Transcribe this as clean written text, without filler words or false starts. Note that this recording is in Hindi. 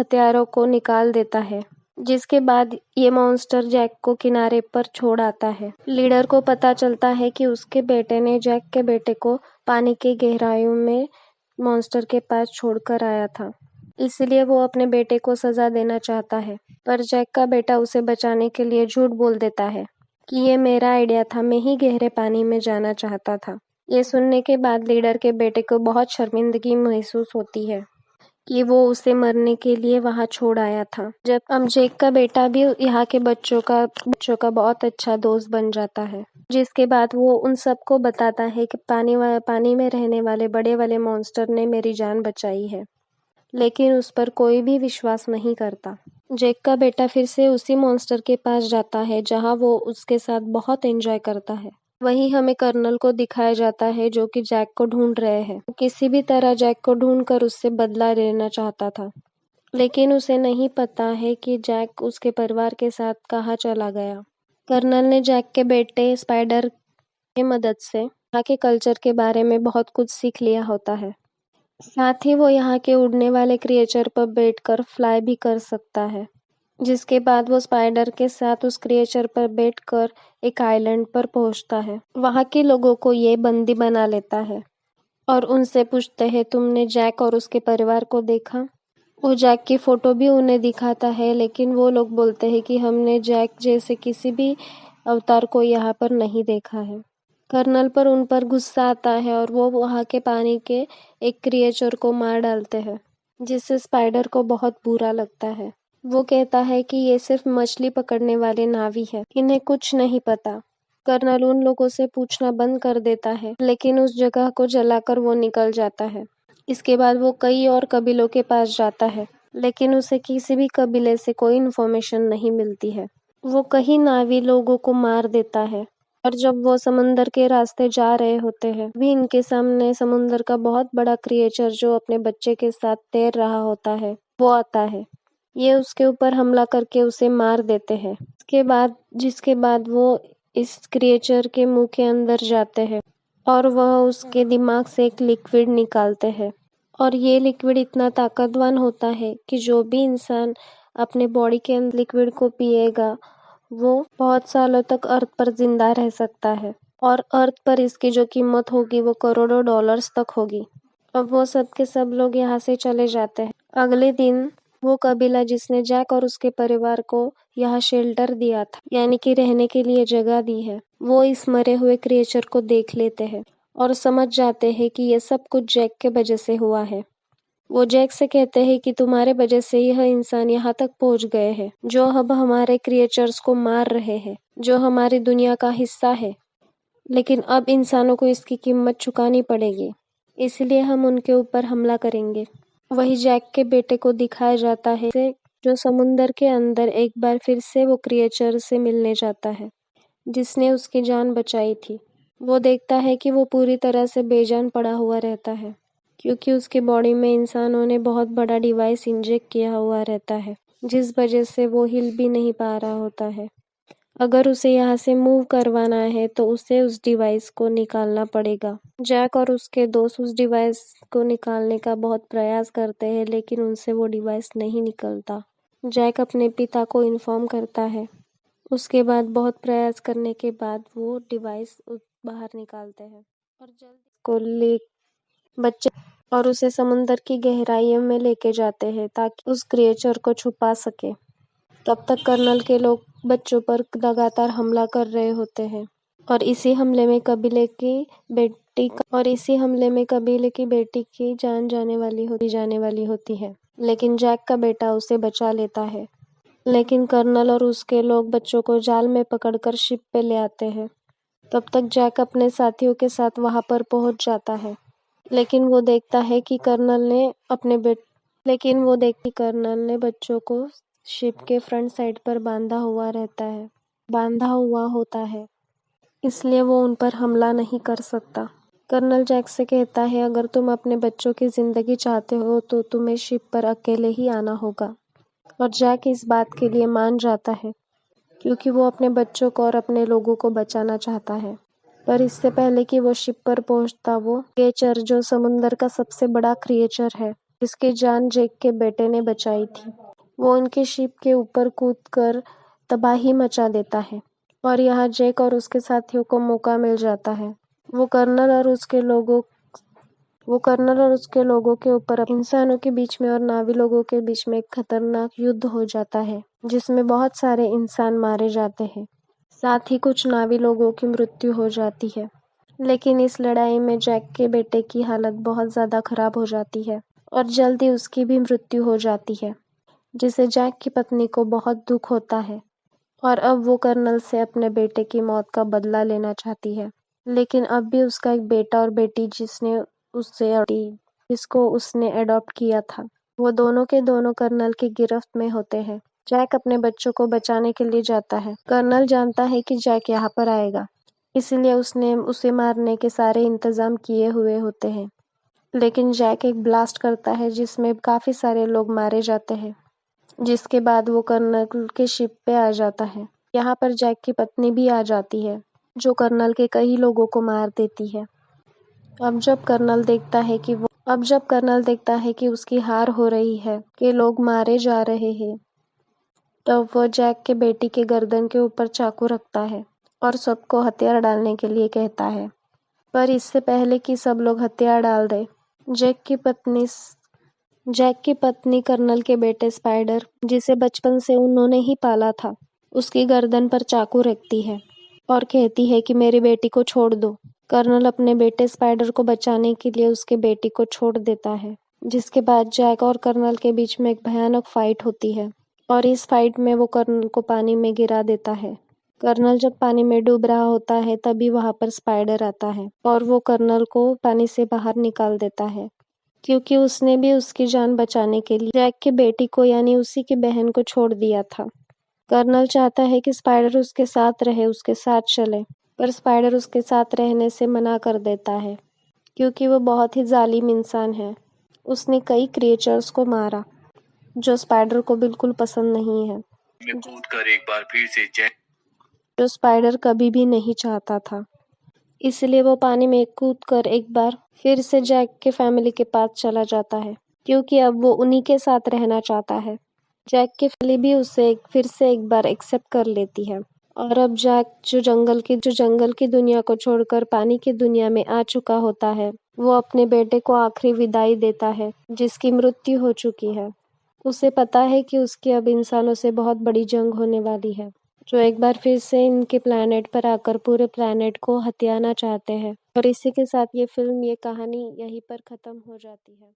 हथियारों को निकाल देता है, जिसके बाद ये मॉन्स्टर जैक को किनारे पर छोड़ आता है। लीडर को पता चलता है कि उसके बेटे ने जैक के बेटे को पानी की गहराइयों में मॉन्स्टर के पास छोड़कर आया था, इसलिए वो अपने बेटे को सजा देना चाहता है। पर जैक का बेटा उसे बचाने के लिए झूठ बोल देता है कि ये मेरा आइडिया था, मैं ही गहरे पानी में जाना चाहता था। ये सुनने के बाद लीडर के बेटे को बहुत शर्मिंदगी महसूस होती है कि वो उसे मरने के लिए वहां छोड़ आया था। जब अब जैक का बेटा भी यहाँ के बच्चों का बहुत अच्छा दोस्त बन जाता है, जिसके बाद वो उन सबको बताता है कि पानी में रहने वाले बड़े वाले मॉन्स्टर ने मेरी जान बचाई है, लेकिन उस पर कोई भी विश्वास नहीं करता। जैक का बेटा फिर से उसी मॉन्स्टर के पास जाता है जहाँ वो उसके साथ बहुत एंजॉय करता है। वहीं हमें कर्नल को दिखाया जाता है जो कि जैक को ढूंढ रहे हैं। वो किसी भी तरह जैक को ढूंढकर उससे बदला लेना चाहता था, लेकिन उसे नहीं पता है कि जैक उसके परिवार के साथ कहाँ चला गया। कर्नल ने जैक के बेटे स्पाइडर की मदद से यहाँ के कल्चर के बारे में बहुत कुछ सीख लिया होता है। साथ ही वो यहाँ के उड़ने वाले क्रिएचर पर बैठकर फ्लाई भी कर सकता है, जिसके बाद वो स्पाइडर के साथ उस क्रिएचर पर बैठकर एक आइलैंड पर पहुंचता है। वहाँ के लोगों को ये बंदी बना लेता है और उनसे पूछते हैं, तुमने जैक और उसके परिवार को देखा? वो जैक की फोटो भी उन्हें दिखाता है, लेकिन वो लोग बोलते हैं कि हमने जैक जैसे किसी भी अवतार को यहाँ पर नहीं देखा है। कर्नल पर उन पर गुस्सा आता है और वो वहाँ के पानी के एक क्रिएचर को मार डालते हैं, जिससे स्पाइडर को बहुत बुरा लगता है। वो कहता है कि ये सिर्फ मछली पकड़ने वाले नावी है, इन्हें कुछ नहीं पता। कर्नल उन लोगों से पूछना बंद कर देता है, लेकिन उस जगह को जलाकर वो निकल जाता है। इसके बाद वो कई और कबीलों के पास जाता है, लेकिन उसे किसी भी कबीले से कोई इन्फॉर्मेशन नहीं मिलती है। वो कई नावी लोगों को मार देता है और जब वो समंदर के रास्ते जा रहे होते हैं, भी इनके सामने समुंदर का बहुत बड़ा क्रिएचर जो अपने बच्चे के साथ तैर रहा होता है, वो आता है। ये उसके ऊपर हमला करके उसे मार देते हैं। जिसके बाद वो इस क्रिएचर के मुंह के अंदर जाते हैं और वह उसके दिमाग से एक लिक्विड निकालते हैं, और ये लिक्विड इतना ताकतवर होता है कि जो भी इंसान अपने बॉडी के अंदर लिक्विड को पिएगा वो बहुत सालों तक अर्थ पर जिंदा रह सकता है, और अर्थ पर इसकी जो कीमत होगी वो करोड़ों डॉलर्स तक होगी। अब वो सब के सब लोग यहाँ से चले जाते हैं। अगले दिन वो कबीला जिसने जैक और उसके परिवार को यहाँ शेल्टर दिया था, यानी कि रहने के लिए जगह दी है, वो इस मरे हुए क्रिएचर को देख लेते हैं और समझ जाते हैं कि ये सब कुछ जैक के वजह से हुआ है। वो जैक से कहते हैं कि तुम्हारे वजह से यह इंसान यहाँ तक पहुँच गए हैं, जो अब हमारे क्रिएचर्स को मार रहे हैं, जो हमारी दुनिया का हिस्सा है। लेकिन अब इंसानों को इसकी कीमत चुकानी पड़ेगी, इसलिए हम उनके ऊपर हमला करेंगे। वही जैक के बेटे को दिखाया जाता है जो समुंदर के अंदर एक बार फिर से वो क्रिएचर से मिलने जाता है जिसने उसकी जान बचाई थी। वो देखता है कि वो पूरी तरह से बेजान पड़ा हुआ रहता है, क्योंकि उसके बॉडी में इंसानों ने बहुत बड़ा डिवाइस इंजेक्ट किया हुआ रहता है, जिस वजह से वो हिल भी नहीं पा रहा होता है। अगर उसे यहाँ से मूव करवाना है तो उसे उस डिवाइस को निकालना पड़ेगा। जैक और उसके दोस्त उस डिवाइस को निकालने का बहुत प्रयास करते हैं, लेकिन उनसे वो डिवाइस नहीं निकलता। जैक अपने पिता को इन्फॉर्म करता है। उसके बाद बहुत प्रयास करने के बाद वो डिवाइस बाहर निकालते हैं और जल्दी को ले बच्चे और उसे समुंदर की गहराइयों में लेके जाते हैं ताकि उस क्रिएचर को छुपा सके। तब तक कर्नल के लोग बच्चों पर लगातार हमला कर रहे होते हैं और इसी हमले में कबीले की बेटी की जान जाने वाली होती है, लेकिन जैक का बेटा उसे बचा लेता है। लेकिन कर्नल और उसके लोग बच्चों को जाल में पकड़कर शिप पे ले आते हैं। तब तक जैक अपने साथियों के साथ वहां पर पहुंच जाता है, लेकिन वो देखता है कि कर्नल ने बच्चों को शिप के फ्रंट साइड पर बांधा हुआ होता है, इसलिए वो उन पर हमला नहीं कर सकता। कर्नल जैक से कहता है, अगर तुम अपने बच्चों की जिंदगी चाहते हो तो तुम्हें शिप पर अकेले ही आना होगा, और जैक इस बात के लिए मान जाता है क्योंकि वो अपने बच्चों को और अपने लोगों को बचाना चाहता है। पर इससे पहले कि वो शिप पर पहुंचता, वो क्रिएचर जो समुंदर का सबसे बड़ा क्रिएचर है जिसकी जान जैक के बेटे ने बचाई थी। वो उनके शिप के ऊपर कूदकर तबाही मचा देता है और यहाँ जैक और उसके साथियों को मौका मिल जाता है। वो कर्नल और उसके लोगों के ऊपर इंसानों के बीच में और नावी लोगों के बीच में एक खतरनाक युद्ध हो जाता है जिसमें बहुत सारे इंसान मारे जाते हैं, साथ ही कुछ नावी लोगों की मृत्यु हो जाती है। लेकिन इस लड़ाई में जैक के बेटे की हालत बहुत ज़्यादा खराब हो जाती है और जल्दी उसकी भी मृत्यु हो जाती है, जिसे जैक की पत्नी को बहुत दुख होता है और अब वो कर्नल से अपने बेटे की मौत का बदला लेना चाहती है। लेकिन अब भी उसका एक बेटा और बेटी जिसको उसने अडॉप्ट किया था, वो दोनों के दोनों कर्नल की गिरफ्त में होते हैं। जैक अपने बच्चों को बचाने के लिए जाता है। कर्नल जानता है कि जैक यहाँ पर आएगा, इसलिए उसने उसे मारने के सारे इंतजाम किए हुए होते हैं। लेकिन जैक एक ब्लास्ट करता है जिसमें काफ़ी सारे लोग मारे जाते हैं, जिसके बाद वो कर्नल के शिप पे आ जाता है। यहाँ पर जैक की पत्नी भी आ जाती है, जो कर्नल के कई लोगों को मार देती है। अब जब कर्नल देखता है कि उसकी हार हो रही है, कि लोग मारे जा रहे हैं, तब वो जैक के बेटी के गर्दन के ऊपर चाकू रखता है और सबको हथियार डालने के लिए कहता है। पर इससे पहले कि सब लोग हथियार डाल दें, जैक की पत्नी कर्नल के बेटे स्पाइडर, जिसे बचपन से उन्होंने ही पाला था, उसकी गर्दन पर चाकू रखती है और कहती है कि मेरी बेटी को छोड़ दो। कर्नल अपने बेटे स्पाइडर को बचाने के लिए उसके बेटी को छोड़ देता है, जिसके बाद जैक और कर्नल के बीच में एक भयानक फाइट होती है और इस फाइट में वो कर्नल को पानी में गिरा देता है। कर्नल जब पानी में डूब रहा होता है तभी वहां पर स्पाइडर आता है और वो कर्नल को पानी से बाहर निकाल देता है, क्योंकि उसने भी उसकी जान बचाने के लिए जैक की बेटी को यानी उसी की बहन को छोड़ दिया था। कर्नल चाहता है कि स्पाइडर उसके साथ रहे, उसके साथ चले, पर स्पाइडर उसके साथ रहने से मना कर देता है, क्योंकि वो बहुत ही जालिम इंसान है। उसने कई क्रिएचर्स को मारा जो स्पाइडर को बिल्कुल पसंद नहीं है, में कूदकर एक बार फिर से जैक जो स्पाइडर कभी भी नहीं चाहता था। इसलिए वो पानी में कूदकर एक बार फिर से जैक के फैमिली के पास चला जाता है, क्योंकि अब वो उन्हीं के साथ रहना चाहता है। जैक की फैमिली भी उसे फिर से एक बार एक्सेप्ट कर लेती है और अब जैक जो जंगल की दुनिया को छोड़कर पानी की दुनिया में आ चुका होता है, वो अपने बेटे को आखिरी विदाई देता है, जिसकी मृत्यु हो चुकी है। उसे पता है कि उसकी अब इंसानों से बहुत बड़ी जंग होने वाली है, जो एक बार फिर से इनके प्लैनेट पर आकर पूरे प्लैनेट को हथियाना चाहते हैं। और इसी के साथ ये कहानी यहीं पर खत्म हो जाती है।